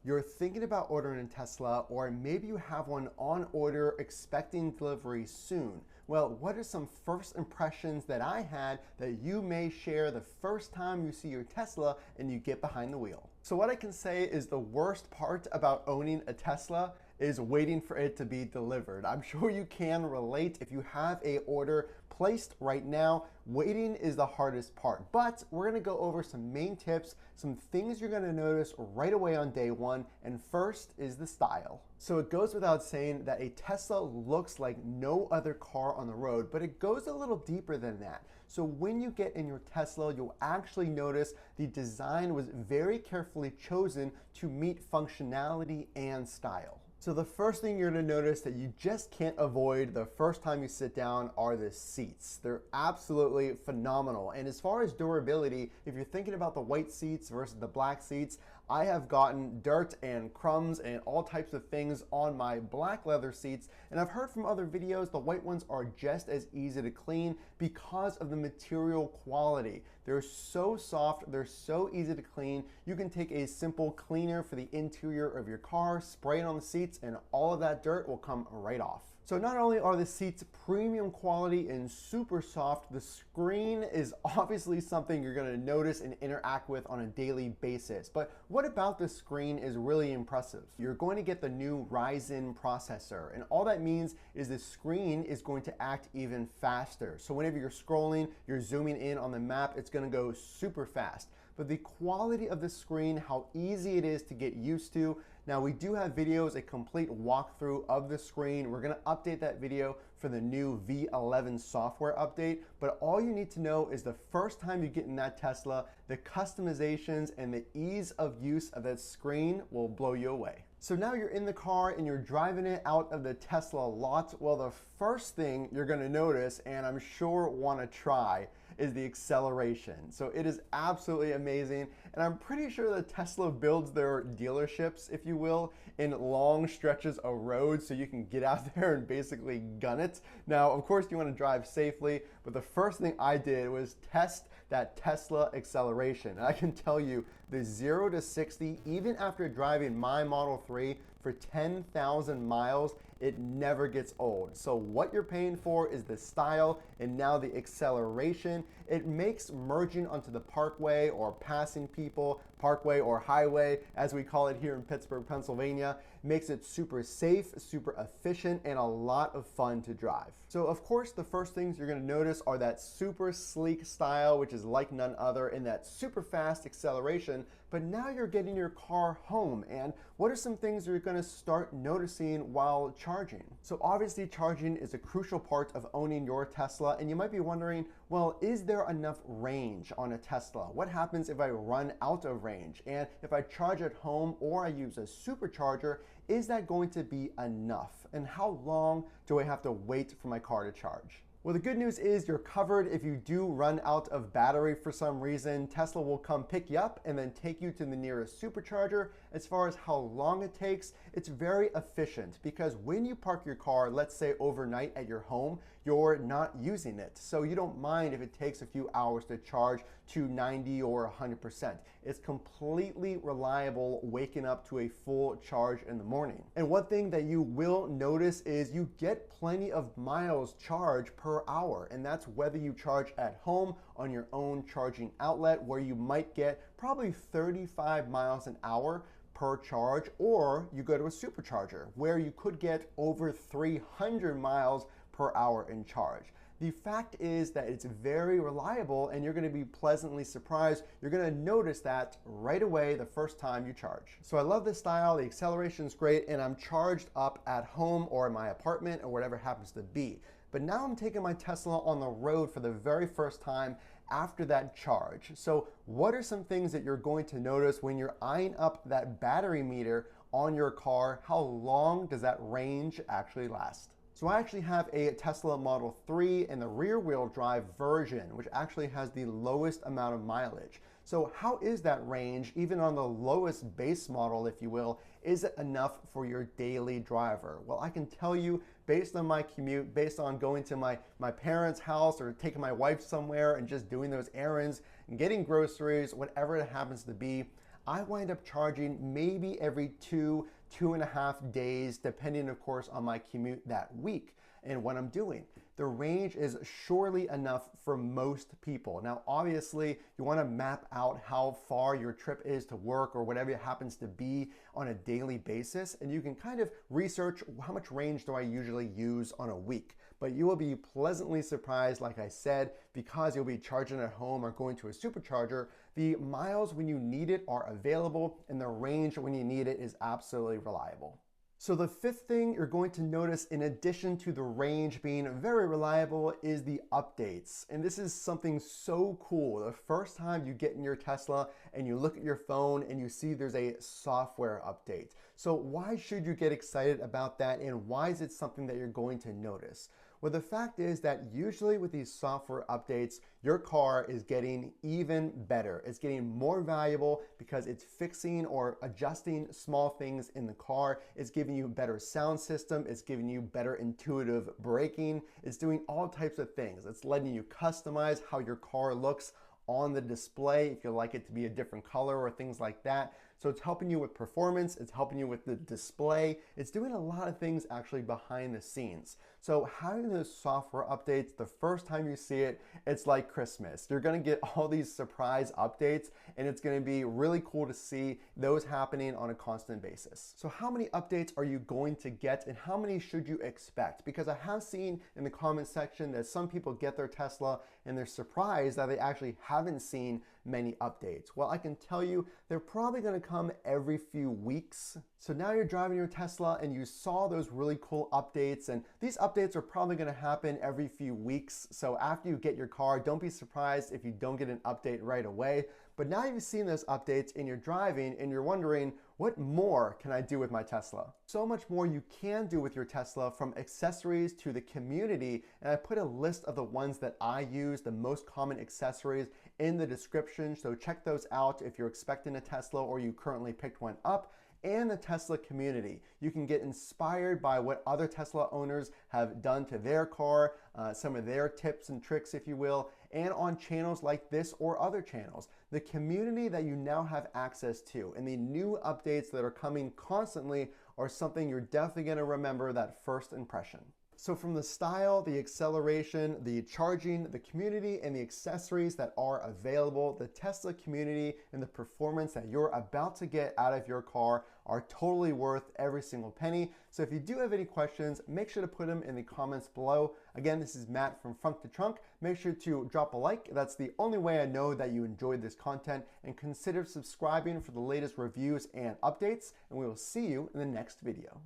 You're thinking about ordering a Tesla, or maybe you have one on order expecting delivery soon. Well, what are some first impressions that I had that you may share the first time you see your Tesla and you get behind the wheel? So what I can say is the worst part about owning a Tesla is waiting for it to be delivered. I'm sure you can relate. If you have a order placed right now, waiting is the hardest part. But we're gonna go over some main tips, some things you're gonna notice right away on day one, and first is the style. So it goes without saying that a Tesla looks like no other car on the road, but it goes a little deeper than that. So when you get in your Tesla, you'll actually notice the design was very carefully chosen to meet functionality and style. So the first thing you're gonna notice that you just can't avoid the first time you sit down are the seats. They're absolutely phenomenal. And as far as durability, if you're thinking about the white seats versus the black seats, I have gotten dirt and crumbs and all types of things on my black leather seats. And I've heard from other videos, the white ones are just as easy to clean because of the material quality. They're so soft, they're so easy to clean. You can take a simple cleaner for the interior of your car, spray it on the seats, and all of that dirt will come right off. So not only are the seats premium quality and super soft, the screen is obviously something you're gonna notice and interact with on a daily basis. But what about the screen is really impressive? You're going to get the new Ryzen processor, and all that means is the screen is going to act even faster. So whenever you're scrolling, you're zooming in on the map, it's gonna go super fast. But the quality of the screen, how easy it is to get used to. Now we do have videos, a complete walkthrough of the screen. We're gonna update that video for the new V11 software update. But all you need to know is the first time you get in that Tesla, the customizations and the ease of use of that screen will blow you away. So now you're in the car and you're driving it out of the Tesla lot. Well, the first thing you're gonna notice, and I'm sure wanna try, is the acceleration. So it is absolutely amazing. And I'm pretty sure that Tesla builds their dealerships, if you will, in long stretches of road so you can get out there and basically gun it. Now, of course, you wanna drive safely, but the first thing I did was test that Tesla acceleration. And I can tell you, the 0 to 60, even after driving my Model 3 for 10,000 miles, it never gets old. So what you're paying for is the style and now the acceleration. It makes merging onto the parkway or passing people, parkway or highway, as we call it here in Pittsburgh, Pennsylvania, makes it super safe, super efficient, and a lot of fun to drive. So of course, the first things you're gonna notice are that super sleek style, which is like none other, and that super fast acceleration. But now you're getting your car home, and what are some things you're gonna start noticing while charging? So obviously charging is a crucial part of owning your Tesla, and you might be wondering, well, is there enough range on a Tesla? What happens if I run out of range? And if I charge at home or I use a supercharger, is that going to be enough? And how long do I have to wait for my car to charge? Well, the good news is you're covered if you do run out of battery for some reason. Tesla will come pick you up and then take you to the nearest supercharger. As far as how long it takes, it's very efficient because when you park your car, let's say overnight at your home, you're not using it. So you don't mind if it takes a few hours to charge to 90 or 100%. It's completely reliable waking up to a full charge in the morning. And one thing that you will notice is you get plenty of miles charged per hour, and that's whether you charge at home on your own charging outlet where you might get probably 35 miles an hour per charge, or you go to a supercharger where you could get over 300 miles per hour in charge. The fact is that it's very reliable and you're gonna be pleasantly surprised. You're gonna notice that right away the first time you charge. So I love this style, the acceleration is great, and I'm charged up at home or in my apartment or whatever happens to be. But now I'm taking my Tesla on the road for the very first time after that charge. So what are some things that you're going to notice when you're eyeing up that battery meter on your car? How long does that range actually last? So I actually have a Tesla Model 3 in the rear wheel drive version, which actually has the lowest amount of mileage. So how is that range, even on the lowest base model, if you will, is it enough for your daily driver? Well, I can tell you based on my commute, based on going to my parents' house or taking my wife somewhere and just doing those errands and getting groceries, whatever it happens to be, I wind up charging maybe every 2.5 days, depending of course on my commute that week and what I'm doing. The range is surely enough for most people. Now, obviously, you want to map out how far your trip is to work or whatever it happens to be on a daily basis, and you can kind of research how much range do I usually use on a week. But you will be pleasantly surprised, like I said, because you'll be charging at home or going to a supercharger, the miles when you need it are available, and the range when you need it is absolutely reliable. So the fifth thing you're going to notice, in addition to the range being very reliable, is the updates. And this is something so cool. The first time you get in your Tesla and you look at your phone and you see there's a software update. So why should you get excited about that, and why is it something that you're going to notice? Well, the fact is that usually with these software updates, your car is getting even better. It's getting more valuable because it's fixing or adjusting small things in the car. It's giving you a better sound system. It's giving you better intuitive braking. It's doing all types of things. It's letting you customize how your car looks on the display if you like it to be a different color or things like that. So it's helping you with performance, it's helping you with the display, it's doing a lot of things actually behind the scenes. So having those software updates, the first time you see it, it's like Christmas. You're gonna get all these surprise updates, and it's gonna be really cool to see those happening on a constant basis. So how many updates are you going to get, and how many should you expect? Because I have seen in the comment section that some people get their Tesla and they're surprised that they actually haven't seen many updates. Well, I can tell you they're probably going to come every few weeks. So now you're driving your Tesla and you saw those really cool updates, and these updates are probably going to happen every few weeks. So after you get your car, don't be surprised if you don't get an update right away. But now you've seen those updates and you're driving and you're wondering, what more can I do with my Tesla? So much more you can do with your Tesla, from accessories to the community. And I put a list of the ones that I use, the most common accessories, in the description. So check those out if you're expecting a Tesla or you currently picked one up. And the Tesla community. You can get inspired by what other Tesla owners have done to their car, some of their tips and tricks, if you will, and on channels like this or other channels. The community that you now have access to and the new updates that are coming constantly are something you're definitely going to remember that first impression. So from the style, the acceleration, the charging, the community, and the accessories that are available, the Tesla community and the performance that you're about to get out of your car are totally worth every single penny. So if you do have any questions, make sure to put them in the comments below. Again, this is Matt from Frunk to Trunk. Make sure to drop a like. That's the only way I know that you enjoyed this content, and consider subscribing for the latest reviews and updates, and we will see you in the next video.